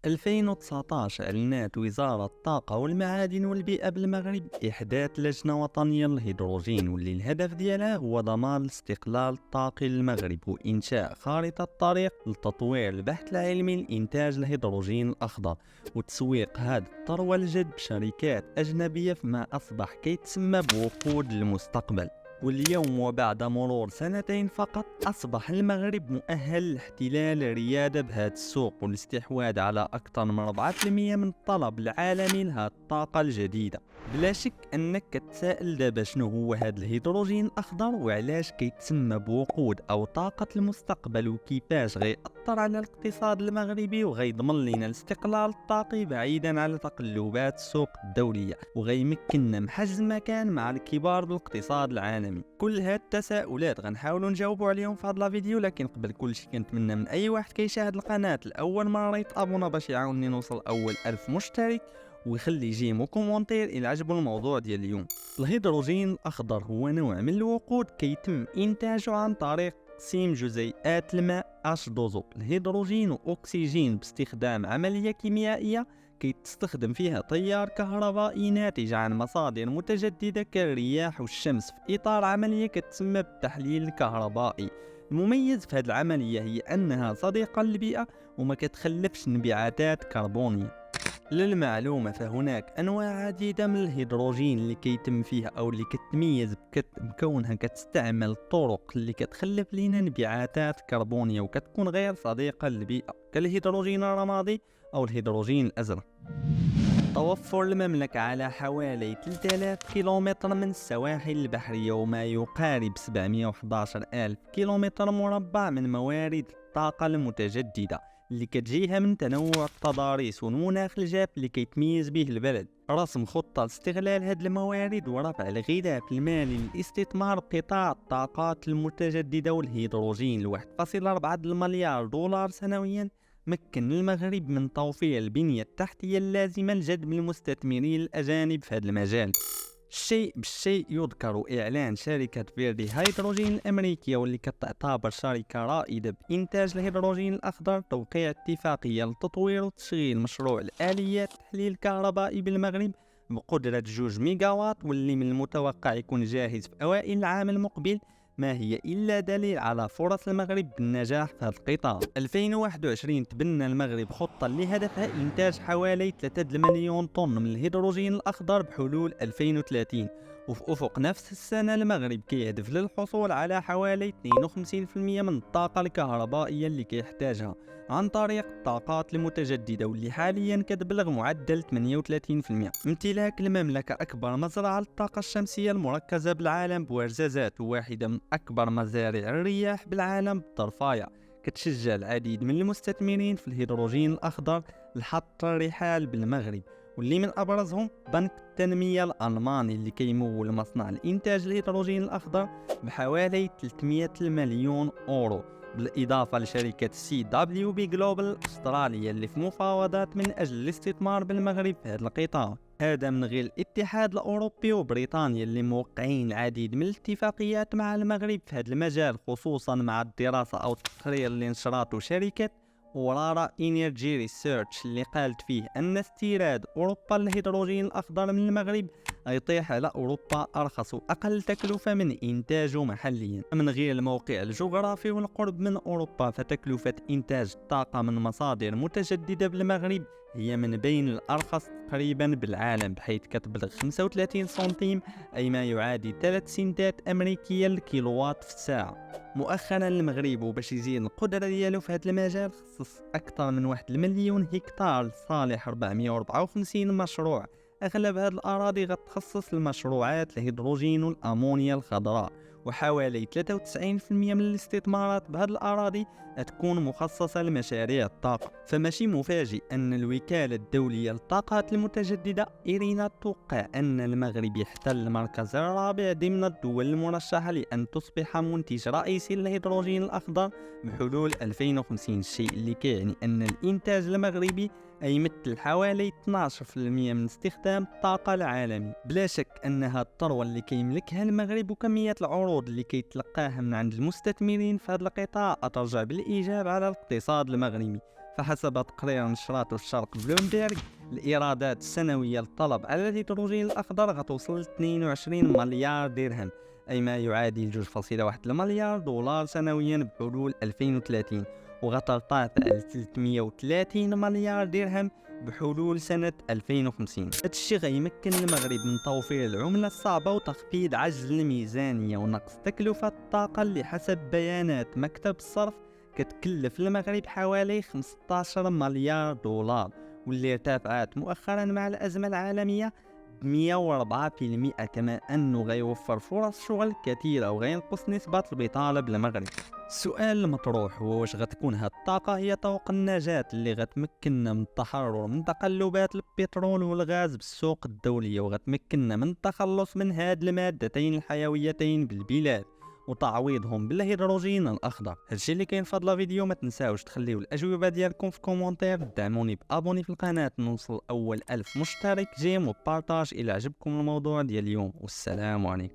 2019 أعلنت وزارة الطاقة والمعادن والبيئة بالمغرب إحداث لجنة وطنية للهيدروجين، واللي الهدف ديالها هو ضمان الاستقلال الطاقي للمغرب وإنشاء خارطة طريق لتطوير البحث العلمي لإنتاج الهيدروجين الأخضر وتسويق هذا الثروة الجد بشركات أجنبية فيما أصبح كيتسمى بوقود المستقبل. واليوم وبعد مرور سنتين فقط أصبح المغرب مؤهل لاحتلال الريادة بهذا السوق والاستحواذ على أكثر من 4% من الطلب العالمي لهذه الطاقة الجديدة. بلا شك أنك كتسائل دابا شنو هو هذا الهيدروجين الأخضر وعلاش كيتسمى بوقود أو طاقة المستقبل وكيفاش غيأثر على الاقتصاد المغربي وغيضمن لنا الاستقلال الطاقي بعيدا على تقلبات السوق الدولية وغيمكننا من حجز مكان مع الكبار بالاقتصاد العالمي. كل هاد التساؤلات غنحاولوا نجاوبوا عليهم في هذا الفيديو، لكن قبل كل شيء كنتمنى من اي واحد كيشاهد القناه لاول مره يتابونا باش يعاونني نوصل اول 1000 مشترك ويخلي جيم وكومونتير الى عجبو الموضوع ديال اليوم. الهيدروجين الاخضر هو نوع من الوقود كيتم انتاجه عن طريق تقسيم جزيئات الماء H2O الهيدروجين واكسجين باستخدام عمليه كيميائيه كيتستخدم فيها تيار كهربائي ناتج عن مصادر متجددة كالرياح والشمس في إطار عملية كتسمى بالتحليل الكهربائي. المميز في هذه العملية هي أنها صديقة للبيئة وما كتخلفش انبعاثات كربونية. للمعلومة فهناك أنواع عديدة من الهيدروجين اللي كيتم فيها أو اللي كتميز بكونها كتستعمل الطرق اللي كتخلف لنا انبعاثات كربونية وكتكون غير صديقة للبيئة كالهيدروجين الرمادي أو الهيدروجين الأزرق. توفر المملكة على حوالي 3000 كيلومتر من السواحل البحرية وما يقارب 711 ألف كيلومتر مربع من موارد الطاقة المتجددة اللي كتجيها من تنوع التضاريس والمناخ الجاف اللي كيتميز به البلد. رسم خطة لاستغلال هذه الموارد ورفع الغلاف المالي للاستثمار بقطاع الطاقات المتجددة والهيدروجين ل 1.4 مليار دولار سنويا مكن المغرب من توفير البنية التحتية اللازمة لجذب المستثمرين الأجانب في هذا المجال. الشيء بالشيء يذكر إعلان شركة فيردي هيدروجين الأمريكية واللي كتعتبر شركة رائدة بإنتاج الهيدروجين الأخضر توقيع اتفاقية لتطوير وتشغيل مشروع الآليات التحليل الكهربائي بالمغرب بقدرة 2 ميجاوات واللي من المتوقع يكون جاهز في أوائل العام المقبل، ما هي إلا دليل على فرص المغرب بالنجاح في هذا القطاع. 2021 تبنى المغرب خطة اللي هدفها إنتاج حوالي 3 مليون طن من الهيدروجين الأخضر بحلول 2030، وفي أفق نفس السنة المغرب كيهدف للحصول على حوالي 52% من الطاقة الكهربائية اللي كيحتاجها عن طريق الطاقات المتجددة واللي حاليا كتبلغ معدل 38%. امتلاك المملكة أكبر مزرعة للطاقة الشمسية المركزة بالعالم بورزازات وواحدة من أكبر مزارع الرياح بالعالم بالطرفاية كتشجع العديد من المستثمرين في الهيدروجين الأخضر لحط الرحال بالمغرب، واللي من أبرزهم بنك التنمية الألماني اللي كيمول مصنع الإنتاج الهيدروجين الأخضر بحوالي 300 مليون أورو، بالإضافة لشركة CWB جلوبال أستراليا اللي في مفاوضات من أجل الاستثمار بالمغرب في هذا القطاع. هذا من غير الاتحاد الأوروبي وبريطانيا اللي موقعين العديد من الاتفاقيات مع المغرب في هذا المجال، خصوصا مع الدراسة أو التقرير اللي نشرته شركة ورارا إنرجي ريسيرش اللي قالت فيه أن استيراد أوروبا للهيدروجين الأخضر من المغرب يطيح على أوروبا أرخص وأقل تكلفة من إنتاجه محليا. من غير الموقع الجغرافي والقرب من أوروبا فتكلفة إنتاج الطاقة من مصادر متجددة بالمغرب هي من بين الأرخص تقريبا بالعالم، بحيث كتبلغ 35 سنتيم أي ما يعادل 3 سنتات أمريكية للكيلووات في الساعة. مؤخرا المغرب وباش يزيد القدرة ديالو في هذا المجال خصص أكثر من 1 مليون هكتار لصالح 454 مشروع، أغلب هذه الأراضي غتخصص لمشروعات الهيدروجين والأمونيا الخضراء، وحوالي 93% من الاستثمارات بهذه الأراضي تكون مخصصة لمشاريع الطاقة. فماشي مفاجئ أن الوكالة الدولية للطاقات المتجددة إيرينا توقع أن المغرب يحتل المركز الرابع ضمن الدول المرشحة لأن تصبح منتج رئيسي للهيدروجين الأخضر بحلول 2050، الشيء اللي كيعني أن الإنتاج المغربي يمثل حوالي 12% من استخدام الطاقة العالمي. بلا شك أنها الثروة اللي كيملكها المغرب وكمية العروض اللي كيتلقاها من عند المستثمرين في هذا القطاع ترجع بالإيجاب على الاقتصاد المغربي، فحسب تقرير نشرات الشرق بلومبيرغ الإيرادات السنوية للطلب على الهيدروجين الأخضر غتوصل ل 22 مليار درهم، أي ما يعادل 2.1 المليار دولار سنويا بحلول 2030، وغترتفع ل 330 مليار درهم بحلول سنة 2050. هذا الشيء غيمكن المغرب من توفير العملة الصعبة وتخفيض عجز الميزانية ونقص تكلفة الطاقة اللي حسب بيانات مكتب الصرف كتكلف المغرب حوالي 15 مليار دولار، واللي ارتفعت مؤخرا مع الأزمة العالمية ب 104%، كما أنه غيوفر فرص شغل كثيرة وغينقص نسبة البطالة بالمغرب. السؤال المطروح هو واش غتكون هاد الطاقة هي طوق النجاة اللي غتمكننا من التحرر من تقلبات البترول والغاز بالسوق الدولية، وغتمكننا من التخلص من هاد المادتين الحيويتين بالبلاد وتعويضهم بالهيدروجين الاخضر. هادشي اللي كاين في هاد الفيديو، ما تنساوش تخليو الاجوبه ديالكم في كومونتير، دعموني بابوني في القناه نوصل اول 1000 مشترك جيم، وبارطاج الى عجبكم الموضوع ديال اليوم، والسلام عليكم.